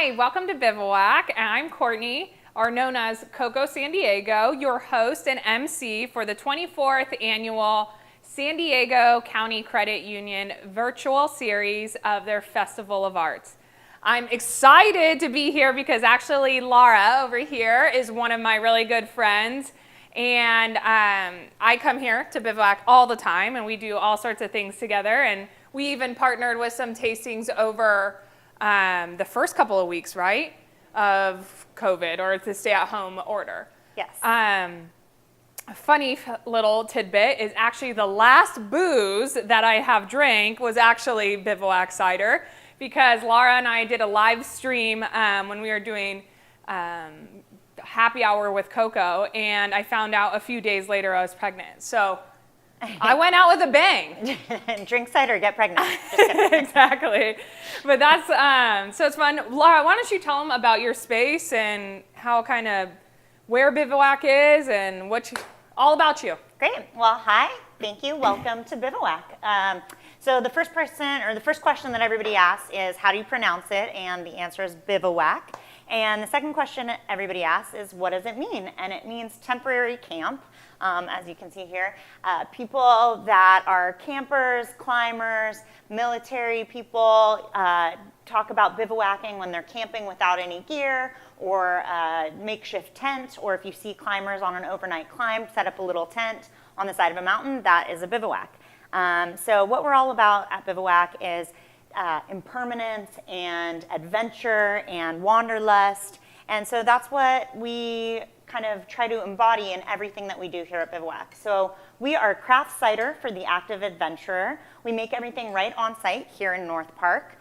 Hi, welcome to Bivouac. I'm Courtney, or known as Coco San Diego, your host and MC for the 24th annual San Diego County Credit Union virtual series of their Festival of Arts. I'm excited to be here because actually Laura over here is one of my really good friends, and I come here to Bivouac all the time, and we do all sorts of things together, and we even partnered with some tastings over the first couple of weeks, right, of COVID, or the stay-at-home order. Yes. A funny little tidbit is actually the last booze that I have drank was actually Bivouac cider, because Laura and I did a live stream when we were doing happy hour with Coco, and I found out a few days later I was pregnant. So I went out with a bang. Drink cider, get pregnant. Just kidding. Exactly. But that's, so it's fun. Laura, why don't you tell them about your space and how kind of, where Bivouac is and all about you. Great. Well, hi. Thank you. Welcome to Bivouac. So the first question that everybody asks is, how do you pronounce it? And the answer is Bivouac. And the second question everybody asks is, what does it mean? And it means temporary camp. As you can see here, people that are campers, climbers, military people talk about bivouacking when they're camping without any gear, or makeshift tent, or if you see climbers on an overnight climb, set up a little tent on the side of a mountain, that is a bivouac. So what we're all about at Bivouac is impermanence and adventure and wanderlust, and so that's what we kind of try to embody in everything that we do here at Bivouac. So we are craft cider for the active adventurer. We make everything right on site here in North Park.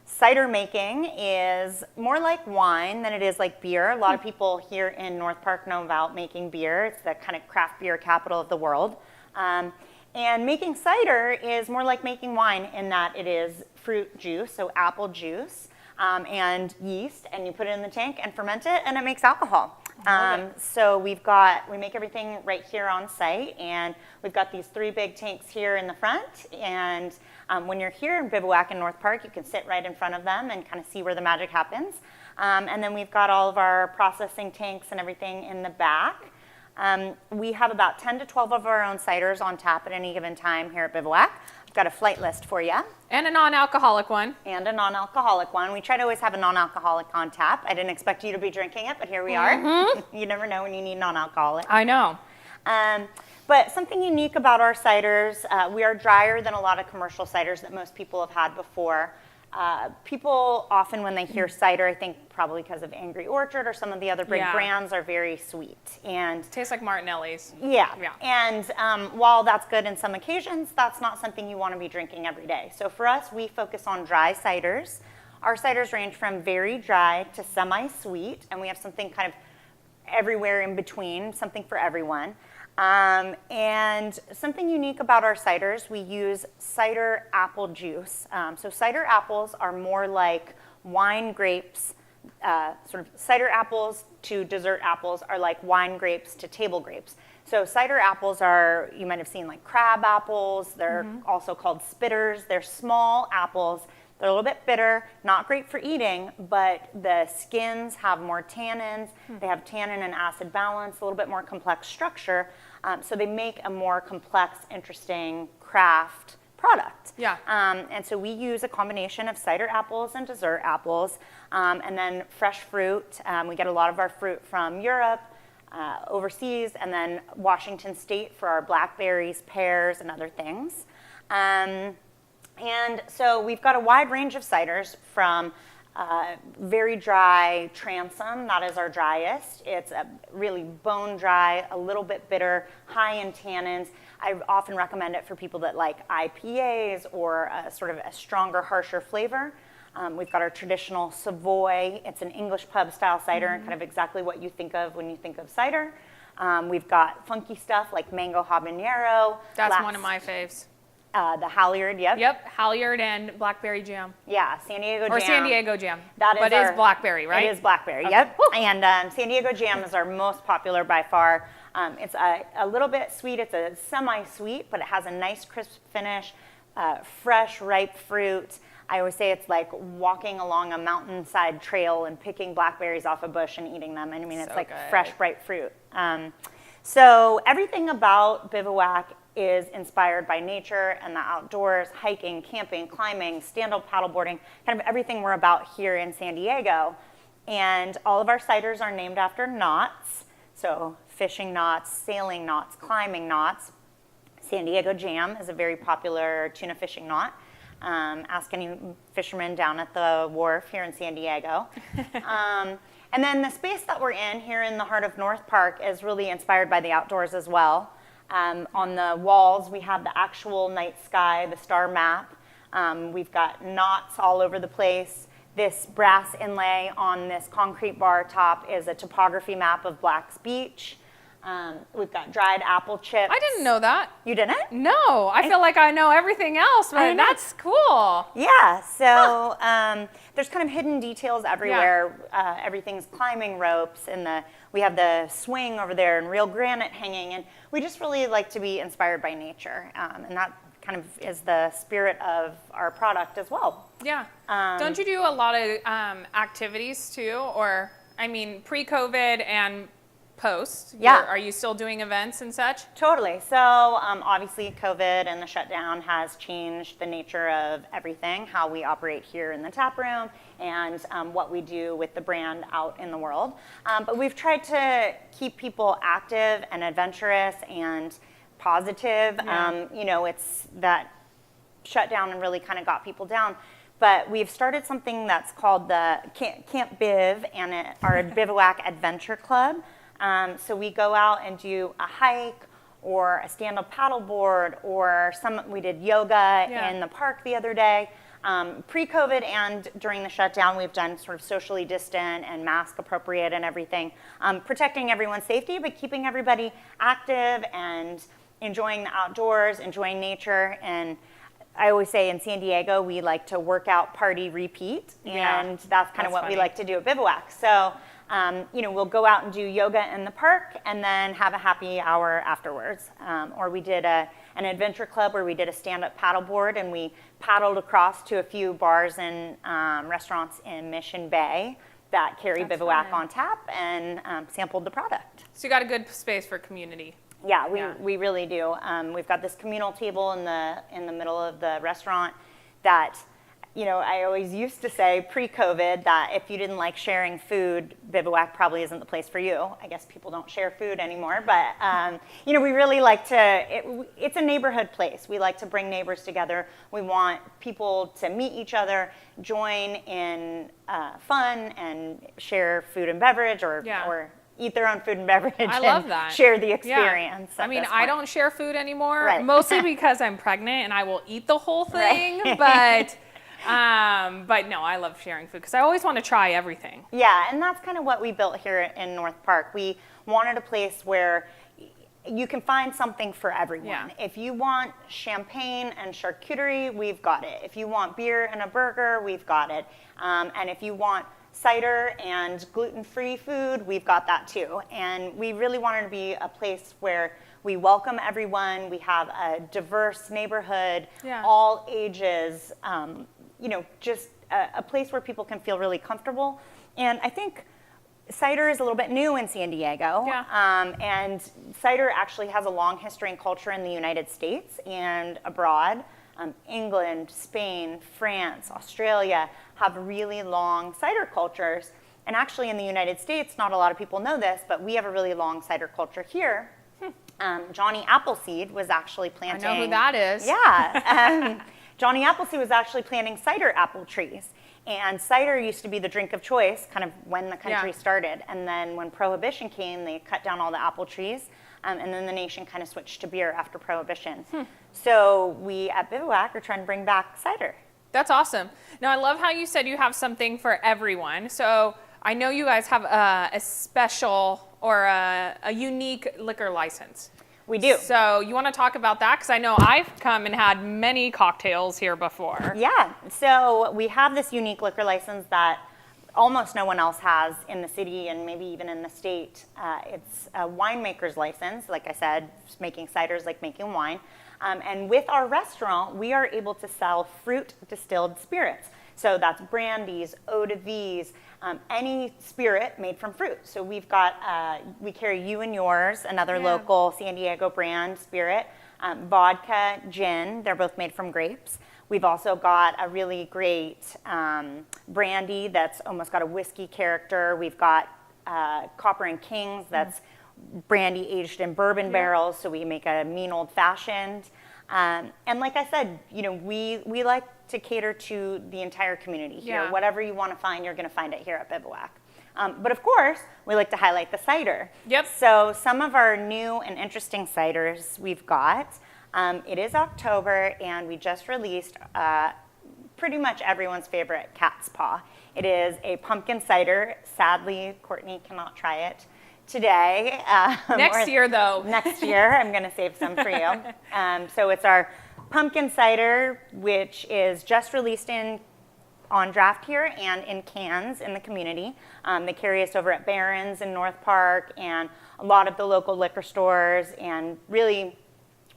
Cider making is more like wine than it is like beer. A lot of people here in North Park know about making beer. It's the kind of craft beer capital of the world. And making cider is more like making wine in that it is fruit juice, so apple juice, and yeast, and you put it in the tank and ferment it, and it makes alcohol. So we make everything right here on site, and we've got these 3 big tanks here in the front, and when you're here in Bivouac in North Park, you can sit right in front of them and kind of see where the magic happens. And then we've got all of our processing tanks and everything in the back. We have about 10 to 12 of our own ciders on tap at any given time here at Bivouac. I've got a flight list for you. And a non-alcoholic one. And a non-alcoholic one. We try to always have a non-alcoholic on tap. I didn't expect you to be drinking it, but here we are. Mm-hmm. You never know when you need non-alcoholic. I know. But something unique about our ciders, we are drier than a lot of commercial ciders that most people have had before. People often, when they hear cider, I think probably because of Angry Orchard or some of the other big brands, are very sweet. And tastes like Martinelli's. Yeah. And while that's good in some occasions, that's not something you want to be drinking every day. So for us, we focus on dry ciders. Our ciders range from very dry to semi-sweet, and we have something kind of everywhere in between, something for everyone. And something unique about our ciders, we use cider apple juice. So cider apples are more like wine grapes, sort of cider apples to dessert apples are like wine grapes to table grapes. So cider apples are, you might have seen like crab apples, they're also called spitters. They're small apples. They're a little bit bitter, not great for eating, but the skins have more tannins. They have tannin and acid balance, a little bit more complex structure. So they make a more complex, interesting craft product. Yeah. And so we use a combination of cider apples and dessert apples, and then fresh fruit. We get a lot of our fruit from Europe, overseas, and then Washington State for our blackberries, pears, and other things. And so we've got a wide range of ciders from very dry transom, that is our driest. It's a really bone dry, a little bit bitter, high in tannins. I often recommend it for people that like IPAs or a sort of a stronger, harsher flavor. We've got our traditional Savoy. It's an English pub style cider, and kind of exactly what you think of when you think of cider. We've got funky stuff like mango habanero. That's one of my faves. The Halyard, yep. Yep, Halyard and blackberry jam. Yeah, San Diego jam. Or San Diego jam. That is but it is blackberry, right? It is blackberry, Okay. yep. And San Diego jam is our most popular by far. It's a little bit sweet. It's a semi-sweet, but it has a nice crisp finish, fresh, ripe fruit. I always say it's like walking along a mountainside trail and picking blackberries off a bush and eating them. And I mean, it's So like good. fresh, bright fruit. So everything about Bivouac is inspired by nature and the outdoors, hiking, camping, climbing, stand-up paddleboarding, kind of everything we're about here in San Diego. And all of our ciders are named after knots. So fishing knots, sailing knots, climbing knots. San Diego Jam is a very popular tuna fishing knot. Ask any fisherman down at the wharf here in San Diego. And then the space that we're in here in the heart of North Park is really inspired by the outdoors as well. On the walls, we have the actual night sky, the star map. We've got knots all over the place. This brass inlay on this concrete bar top is a topography map of Black's Beach. We've got dried apple chips. I didn't know that. You didn't? No, I feel like I know everything else, but that's cool. Yeah, so there's kind of hidden details everywhere. Everything's climbing ropes, and we have the swing over there and real granite hanging, and we just really like to be inspired by nature, and that kind of is the spirit of our product as well. Yeah. Don't you do a lot of activities too, or I mean, pre-COVID and post? Yeah. Are you still doing events and such? Totally. So obviously COVID and the shutdown has changed the nature of everything, how we operate here in the tap room and what we do with the brand out in the world. But we've tried to keep people active and adventurous and positive. Yeah. You know, it's that shutdown and really kind of got people down. But we've started something that's called the Camp Biv and our Bivouac Adventure Club. So we go out and do a hike or a stand-up paddleboard, or we did yoga in the park the other day. Pre-COVID and during the shutdown, we've done sort of socially distant and mask appropriate and everything, protecting everyone's safety, but keeping everybody active and enjoying the outdoors, enjoying nature. And I always say in San Diego, we like to work out, party, repeat, and that's kind of what we like to do at Bivouac. So, you know, we'll go out and do yoga in the park and then have a happy hour afterwards. Or we did an adventure club where we did a stand-up paddleboard, and we paddled across to a few bars and restaurants in Mission Bay that carry Bivouac on tap and sampled the product. So you got a good space for community. Yeah, we really do. We've got this communal table in the middle of the restaurant that, you know, I always used to say pre-COVID that if you didn't like sharing food, Bivouac probably isn't the place for you. I guess people don't share food anymore, but you know, we really like to. It's a neighborhood place. We like to bring neighbors together. We want people to meet each other, join in fun, and share food and beverage, or eat their own food and beverage. I love that. Share the experience. I mean, I don't share food anymore, Right. mostly because I'm pregnant and I will eat the whole thing. Right. But no, I love sharing food because I always want to try everything. Yeah, and that's kind of what we built here in North Park. We wanted a place where you can find something for everyone. Yeah. If you want champagne and charcuterie, we've got it. If you want beer and a burger, we've got it. And if you want cider and gluten-free food, we've got that too. And we really wanted to be a place where we welcome everyone. We have a diverse neighborhood, all ages, you know, just a place where people can feel really comfortable. And I think cider is a little bit new in San Diego. And cider actually has a long history and culture in the United States and abroad. England, Spain, France, Australia have really long cider cultures. And actually in the United States, not a lot of people know this, but we have a really long cider culture here. Johnny Appleseed was actually planting. I know who that is. Yeah. Johnny Appleseed was actually planting cider apple trees. And cider used to be the drink of choice kind of when the country started. And then when Prohibition came, they cut down all the apple trees. And then the nation kind of switched to beer after Prohibition. So we at Bivouac are trying to bring back cider. That's awesome. Now, I love how you said you have something for everyone. So I know you guys have a special or a unique liquor license. We do. So you want to talk about that? Because I know I've come and had many cocktails here before. Yeah. So we have this unique liquor license that almost no one else has in the city and maybe even in the state. It's a winemaker's license. Like I said, just making ciders like making wine. And with our restaurant, we are able to sell fruit distilled spirits. So that's brandies, eau de vies, any spirit made from fruit. So we've got, we carry You and Yours, another local San Diego brand spirit, vodka, gin, they're both made from grapes. We've also got a really great brandy that's almost got a whiskey character. We've got Copper and Kings, that's brandy aged in bourbon barrels, so we make a mean old fashioned. And like I said, you know, we like to cater to the entire community here. Yeah. Whatever you want to find, you're going to find it here at Bivouac. But of course, we like to highlight the cider. Yep. So some of our new and interesting ciders we've got. It is October, and we just released pretty much everyone's favorite cat's paw. It is a pumpkin cider. Sadly, Courtney cannot try it today. Next year, though. Next year, I'm going to save some for you. So it's our pumpkin cider, which is just released on draft here and in cans in the community. They carry us over at Barron's in North Park and a lot of the local liquor stores, and really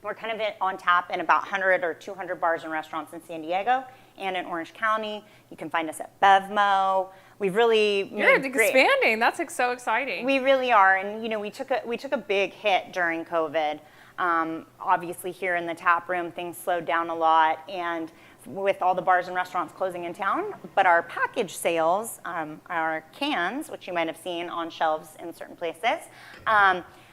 we're kind of on tap in about 100 or 200 bars and restaurants in San Diego and in Orange County. You can find us at BevMo. We've really You're expanding. That's so exciting. We really are, and you know, we took a big hit during COVID. Obviously, here in the tap room, things slowed down a lot, and with all the bars and restaurants closing in town. But our package sales, our cans, which you might have seen on shelves in certain places,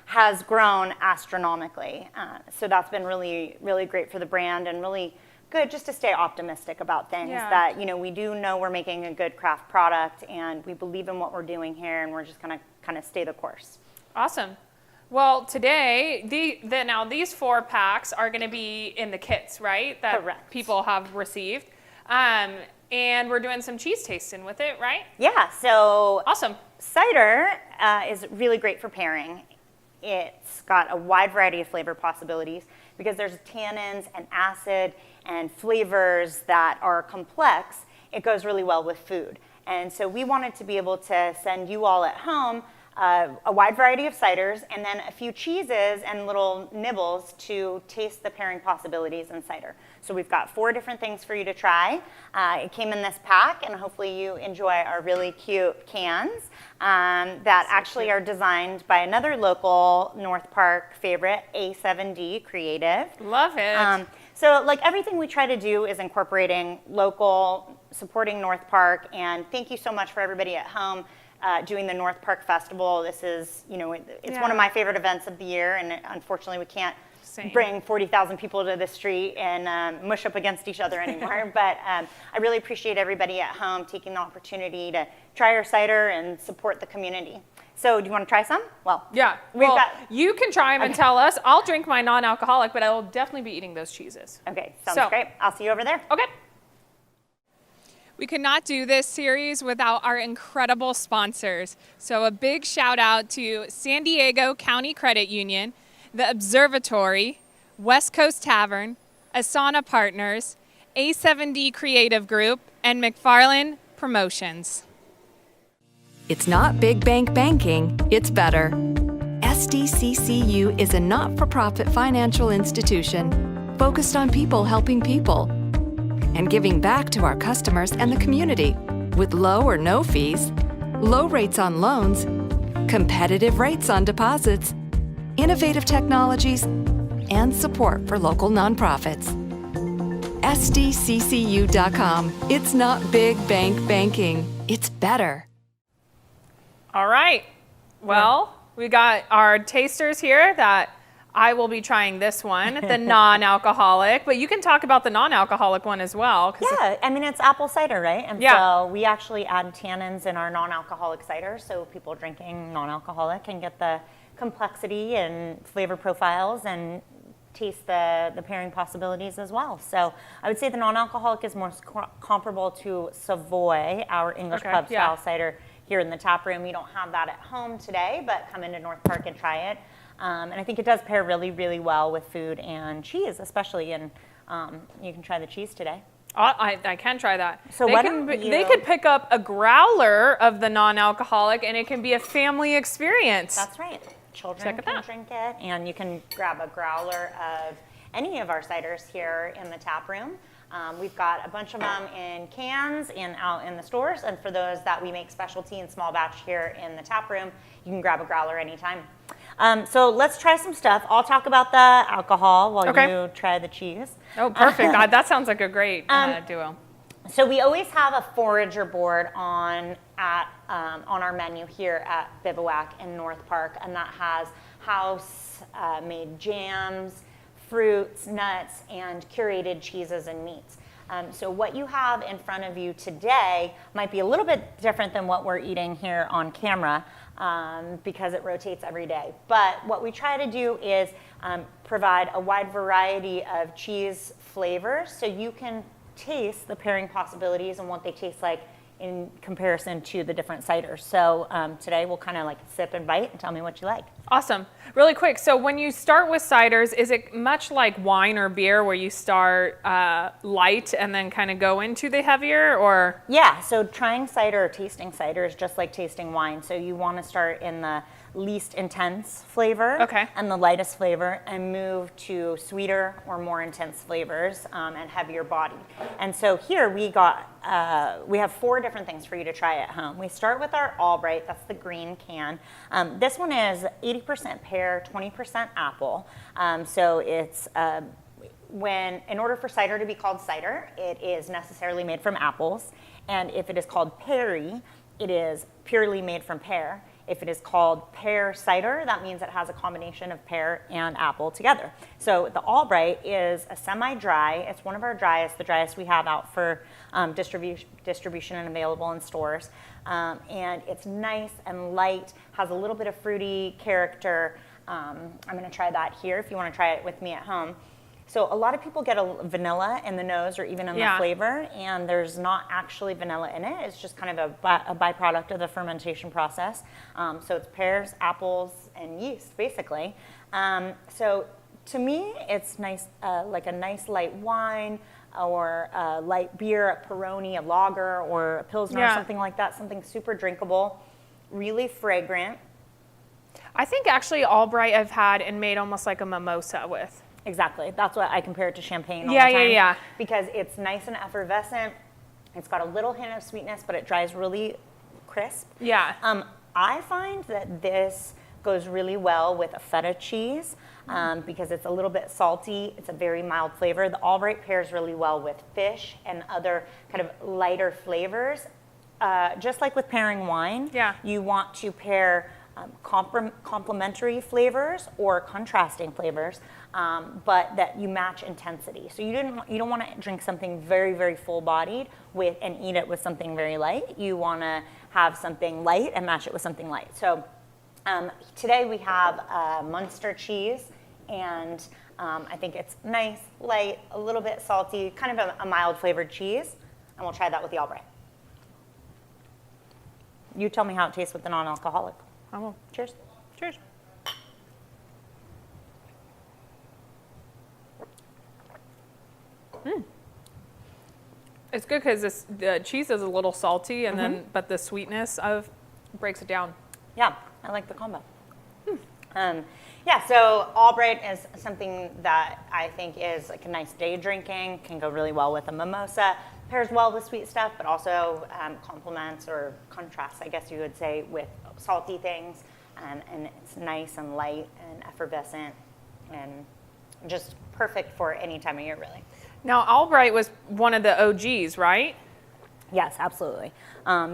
has grown astronomically. So that's been really, really great for the brand, and really good just to stay optimistic about things. That, you know, we do know we're making a good craft product, and we believe in what we're doing here, and we're just gonna kind of stay the course. Awesome. Well, today, now these 4 packs are going to be in the kits, right? That Correct. People have received. And we're doing some cheese tasting with it, right? Yeah, so Awesome. cider is really great for pairing. It's got a wide variety of flavor possibilities because there's tannins and acid and flavors that are complex. It goes really well with food. And so we wanted to be able to send you all at home a wide variety of ciders and then a few cheeses and little nibbles to taste the pairing possibilities in cider. So we've got 4 different things for you to try. It came in this pack, and hopefully you enjoy our really cute cans that actually are designed by another local North Park favorite, A7D Creative. Love it. So like everything we try to do is incorporating local, supporting North Park, and thank you so much for everybody at home doing the North Park Festival. This is, you know, it's one of my favorite events of the year, and unfortunately we can't bring 40,000 people to the street and mush up against each other anymore. But I really appreciate everybody at home taking the opportunity to try our cider and support the community. So do you want to try some? Well, yeah. You can try them and tell us. I'll drink my non-alcoholic, but I will definitely be eating those cheeses. Okay, sounds great. I'll see you over there. Okay. We could not do this series without our incredible sponsors. So a big shout out to San Diego County Credit Union, the Observatory, West Coast Tavern, Asana Partners, A7D Creative Group, and McFarland Promotions. It's not big bank banking, it's better. SDCCU is a not-for-profit financial institution focused on people helping people and giving back to our customers and the community with low or no fees, low rates on loans, competitive rates on deposits, innovative technologies, and support for local nonprofits. SDCCU.com. It's not big bank banking, it's better. All right. Well, we got our tasters here that I will be trying this one, the non-alcoholic, but you can talk about the non-alcoholic one as well. Yeah, I mean, it's apple cider, right? And so we actually add tannins in our non-alcoholic cider, so people drinking non-alcoholic can get the complexity and flavor profiles and taste the pairing possibilities as well. So I would say the non-alcoholic is more comparable to Savoy, our English pub style cider here in the tap room. You don't have that at home today, but come into North Park and try it. And I think it does pair really, really well with food and cheese, especially. And you can try the cheese today. I can try that. So they could pick up a growler of the non-alcoholic, and it can be a family experience. That's right. Children can drink it, and you can grab a growler of any of our ciders here in the tap room. We've got a bunch of them in cans and out in the stores, and for those that we make specialty and small batch here in the tap room, you can grab a growler anytime. So let's try some stuff. I'll talk about the alcohol while you try the cheese. Oh, perfect. That sounds like a great duo. So we always have a forager board on our menu here at Bivouac in North Park, and that has house-made jams, fruits, nuts, and curated cheeses and meats. So what you have in front of you today might be a little bit different than what we're eating here on camera because it rotates every day. But what we try to do is provide a wide variety of cheese flavors so you can taste the pairing possibilities and what they taste like in comparison to the different ciders. So today we'll kind of like sip and bite and tell me what you like. Awesome. Really quick, so when you start with ciders, is it much like wine or beer where you start light and then kind of go into the heavier, or? Yeah, so trying cider or tasting cider is just like tasting wine. So you want to start in the least intense flavor and the lightest flavor and move to sweeter or more intense flavors and heavier body. And so here we have 4 different things for you to try at home. We start with our Albright, that's the green can. This one is 80% pear, 20% apple. So it's in order for cider to be called cider, it is necessarily made from apples. And if it is called perry, it is purely made from pear. If it is called pear cider, that means it has a combination of pear and apple together. So the Albright is a semi-dry. It's one of our driest, the driest we have out for distribution and available in stores. And it's nice and light, has a little bit of fruity character. I'm going to try that here if you want to try it with me at home. So a lot of people get a vanilla in the nose or even in the flavor, and there's not actually vanilla in it. It's just kind of a byproduct of the fermentation process. So it's pears, apples, and yeast, basically. So to me, it's nice, like a nice light wine or a light beer, a Peroni, a lager, or a Pilsner, something like that, something super drinkable, really fragrant. I think actually Albright I've had and made almost like a mimosa with. Exactly. That's what I compare it to champagne all the time. Yeah. Because it's nice and effervescent. It's got a little hint of sweetness, but it dries really crisp. Yeah. I find that this goes really well with a feta cheese because it's a little bit salty. It's a very mild flavor. The Albright pairs really well with fish and other kind of lighter flavors. Just like with pairing wine, you want to pair complementary flavors or contrasting flavors, but that you match intensity. So you don't want to drink something very, very full-bodied and eat it with something very light. You want to have something light and match it with something light. So today we have Munster cheese, and I think it's nice, light, a little bit salty, kind of a mild flavored cheese, and we'll try that with the Albright. You tell me how it tastes with the non-alcoholic. I will. Cheers. Cheers. It's good because the cheese is a little salty, and but the sweetness breaks it down. Yeah, I like the combo. So Albright is something that I think is like a nice day drinking, can go really well with a mimosa, pairs well with sweet stuff, but also complements or contrasts, I guess you would say, with salty things, and it's nice and light and effervescent and just perfect for any time of year, really. Now, Albright was one of the OGs, right? Yes, absolutely.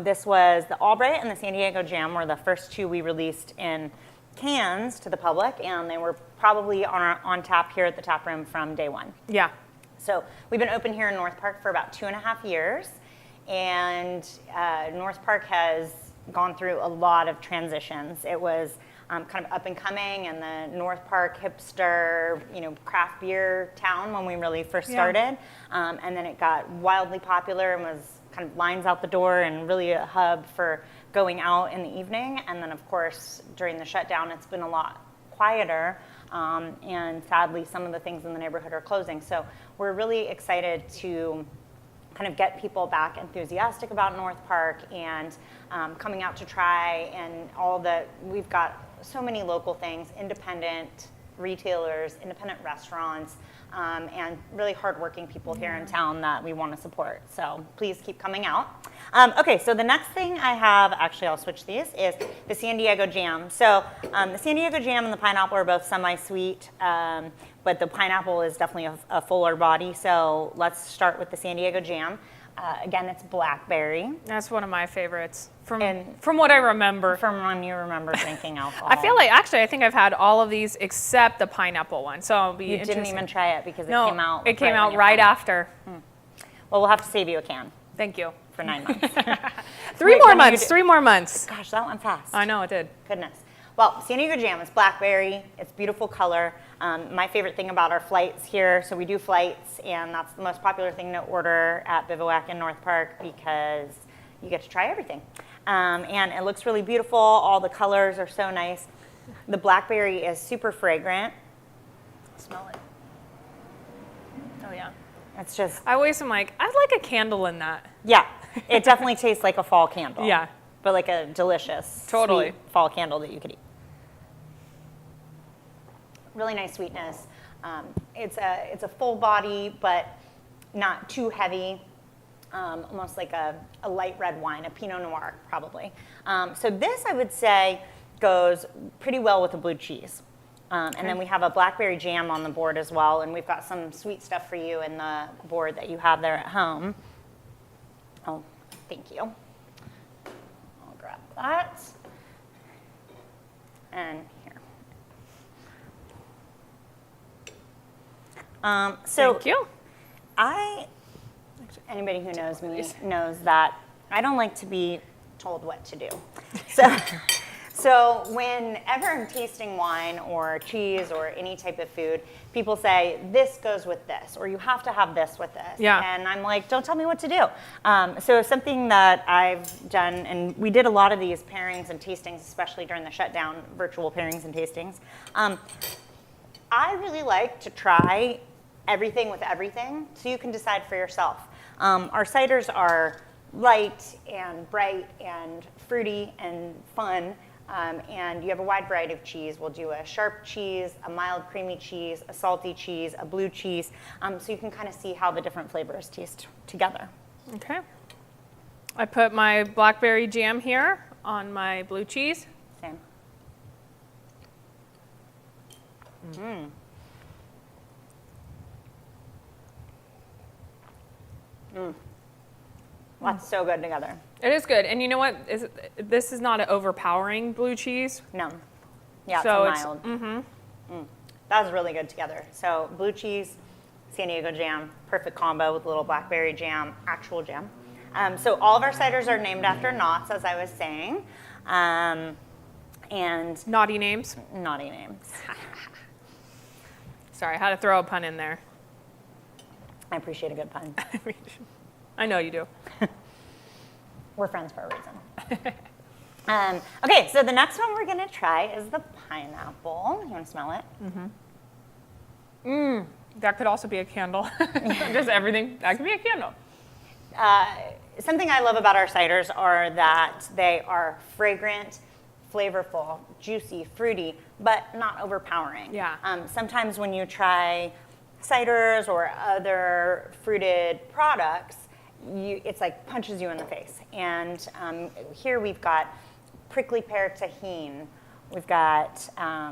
This was the Albright and the San Diego Jam were the first 2 we released in cans to the public, and they were probably on tap here at the tap room from day one. Yeah. So we've been open here in North Park for about 2.5 years, and North Park has gone through a lot of transitions. It was kind of up and coming and the North Park hipster, craft beer town when we really first started. And then it got wildly popular and was kind of lines out the door and really a hub for going out in the evening. And then of course, during the shutdown, it's been a lot quieter. And sadly, some of the things in the neighborhood are closing. So we're really excited to kind of get people back enthusiastic about North Park and coming out to try, and we've got so many local things, independent retailers, independent restaurants, and really hardworking people here in town that we want to support. So please keep coming out. Okay, so the next thing I have, actually I'll switch these, is the San Diego jam. So the San Diego jam and the pineapple are both semi-sweet, but the pineapple is definitely a fuller body. So let's start with the San Diego jam. Again, it's blackberry. That's one of my favorites from what I remember. From when you remember drinking alcohol. I feel like, actually, I think I've had all of these except the pineapple one, so it'll be interesting. You didn't even try it because it No, came out. it came out right after. Well, we'll have to save you a can Thank you. for 9 months. Three more months. Gosh, that went fast. I know, it did. Goodness. Well, San Diego jam is blackberry. It's beautiful color. My favorite thing about our flights here, so we do flights, and that's the most popular thing to order at Bivouac in North Park because you get to try everything. And it looks really beautiful. All the colors are so nice. The blackberry is super fragrant. Smell it. Oh, yeah. It's just, I always am like, I'd like a candle in that. yeah, it definitely tastes like a fall candle. Yeah. But like a delicious, Totally. sweet fall candle that you could eat. Really nice sweetness. It's a full body, but not too heavy. Almost like a light red wine, a Pinot Noir, probably. So this, I would say, goes pretty well with a blue cheese. And then we have a blackberry jam on the board as well, and we've got some sweet stuff for you in the board that you have there at home. Oh, thank you. I'll grab that. And here. So Thank you. Anybody who knows me knows that I don't like to be told what to do. So whenever I'm tasting wine or cheese or any type of food, people say, this goes with this, or you have to have this with this. Yeah. And I'm like, don't tell me what to do. So something that I've done, and we did a lot of these pairings and tastings, especially during the shutdown, virtual pairings and tastings. I really like to try everything with everything, so you can decide for yourself. Our ciders are light and bright and fruity and fun, and you have a wide variety of cheese. We'll do a sharp cheese, a mild creamy cheese, a salty cheese, a blue cheese, so you can kind of see how the different flavors taste together. Okay. I put my blackberry jam here on my blue cheese. Same. That's so good together. It is good. And you know what? This is not an overpowering blue cheese. No. Yeah, So it's it's- a mild. That was really good together. So blue cheese, San Diego jam, perfect combo with a little blackberry jam, actual jam. So all of our ciders are named after knots, as I was saying, and Naughty names. naughty names. Sorry, I had to throw a pun in there. I appreciate a good pun. I know you do. We're friends for a reason. Okay, so the next one we're gonna try is the pineapple. You wanna smell it? That could also be a candle. Just everything. That could be a candle. Something I love about our ciders are that they are fragrant, flavorful, juicy, fruity, but not overpowering. Yeah. Sometimes when you try ciders or other fruited products, it's like punches you in the face. And here we've got prickly pear tahine. We've got a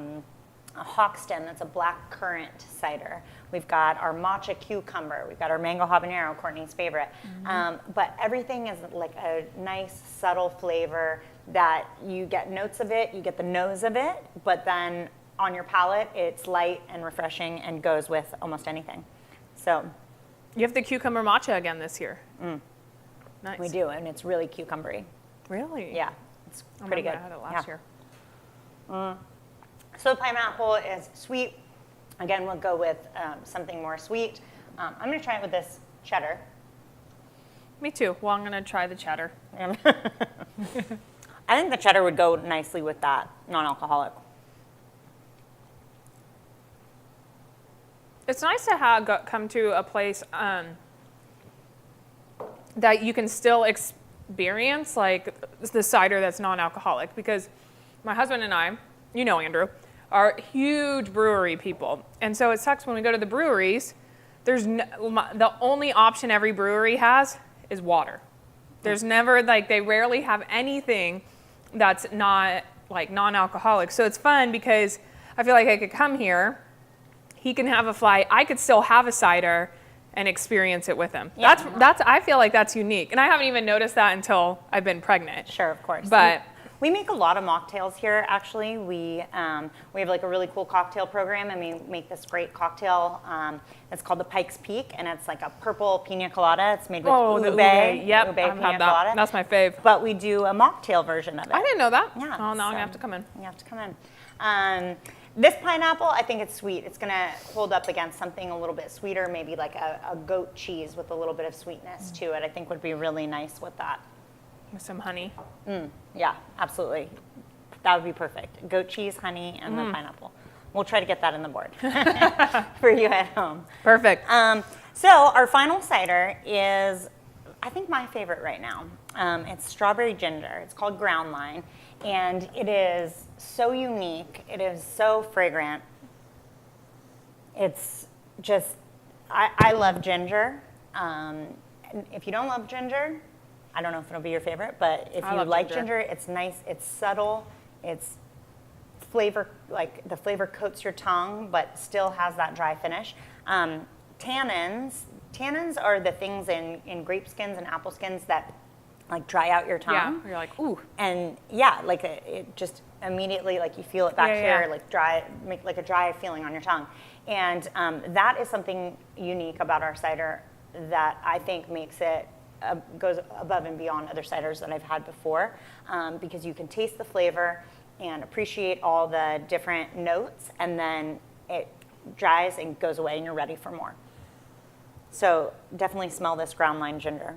Hawkston, that's a black currant cider. We've got our matcha cucumber. We've got our mango habanero, Courtney's favorite. But everything is like a nice, subtle flavor that you get notes of it, you get the nose of it, but then on your palate, it's light and refreshing and goes with almost anything. So You have the cucumber matcha again this year. Nice. we do, and it's really cucumbery. Really? Yeah, it's pretty good. I had it last year. So the pineapple is sweet. Again, we'll go with something more sweet. I'm going to try it with this cheddar. Me too. Well, I'm going to try the cheddar. I think the cheddar would go nicely with that, non-alcoholic. It's nice to come to a place that you can still experience like the cider that's non-alcoholic, because my husband and I, you know Andrew, are huge brewery people. And so it sucks when we go to the breweries, the only option every brewery has is water. There's never, like, they rarely have anything that's not, like, non-alcoholic. So it's fun because I feel like I could come here, he can have a flight, I could still have a cider and experience it with him. Yeah. That's I feel like that's unique. And I haven't even noticed that until I've been pregnant. Sure, of course. But we make a lot of mocktails here, actually. We have like a really cool cocktail program, and we make this great cocktail. It's called the Pike's Peak, and it's like a purple pina colada. It's made with the ube. Yep, Ube I've pina had that. colada. That's my fave. But we do a mocktail version of it. I didn't know that. Yeah. Oh, now I'm gonna have to come in. You have to come in. This pineapple, I think it's sweet. It's gonna hold up against something a little bit sweeter, maybe like a goat cheese with a little bit of sweetness to it. I think would be really nice with that. With some honey. Yeah, absolutely. That would be perfect. Goat cheese, honey, and the pineapple. We'll try to get that in the board for you at home. Perfect. So our final cider is, I think, my favorite right now. It's strawberry ginger. It's called Ground Line, and it is so unique. It is so fragrant. It's just, I love ginger. And if you don't love ginger, I don't know if it'll be your favorite, but if you like ginger, it's nice, it's subtle, it's flavor, like the flavor coats your tongue, but still has that dry finish. Tannins are the things in grape skins and apple skins that like dry out your tongue. Yeah, you're like, ooh. And yeah, like it just immediately, like you feel it back here, like dry, make like a dry feeling on your tongue. And that is something unique about our cider that I think makes it, goes above and beyond other ciders that I've had before, because you can taste the flavor and appreciate all the different notes, and then it dries and goes away and you're ready for more. So definitely smell this Ground Line ginger.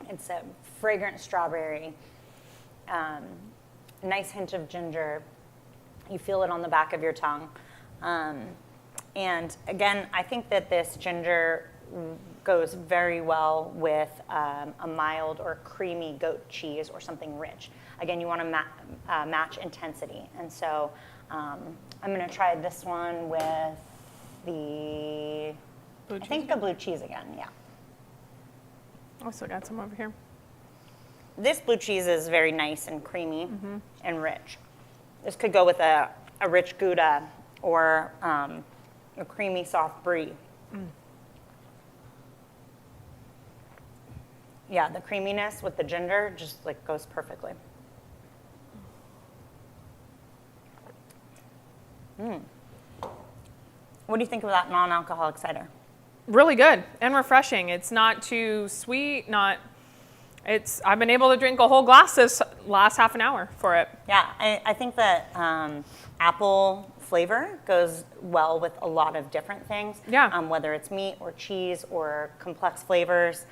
It's a fragrant strawberry, nice hint of ginger. You feel it on the back of your tongue. And again, I think that this ginger goes very well with a mild or creamy goat cheese or something rich. Again, you want to match intensity. And so I'm going to try this one with the blue cheese again, yeah. I still got some over here. This blue cheese is very nice and creamy and rich. This could go with a rich Gouda or a creamy soft brie. Yeah, the creaminess with the ginger just like goes perfectly. What do you think of that non-alcoholic cider? Really good and refreshing. It's not too sweet, I've been able to drink a whole glass this last half an hour for it. Yeah, I think that apple flavor goes well with a lot of different things. Yeah. Whether it's meat or cheese or complex flavors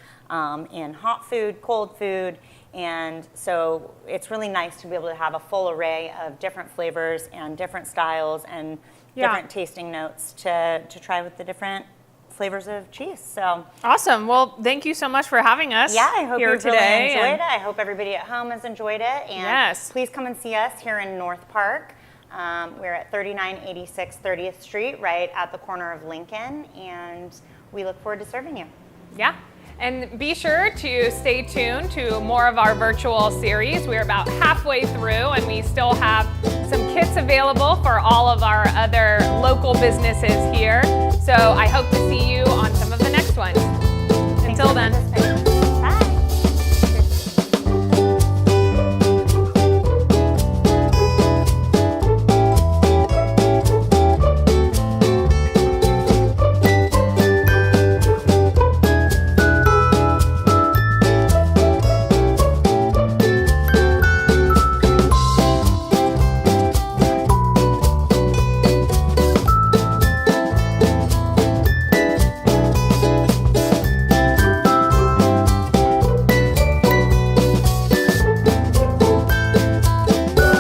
in hot food, cold food. And so it's really nice to be able to have a full array of different flavors and different styles and different tasting notes to try with the different flavors of cheese. So awesome. Well, thank you so much for having us. Yeah, I hope you today really enjoyed it. I hope everybody at home has enjoyed it. And yes, please come and see us here in North Park. We're at 3986 30th Street, right at the corner of Lincoln, and we look forward to serving you. Yeah. And be sure to stay tuned to more of our virtual series. We're about halfway through, and we still have some kits available for all of our other local businesses here. So I hope to see you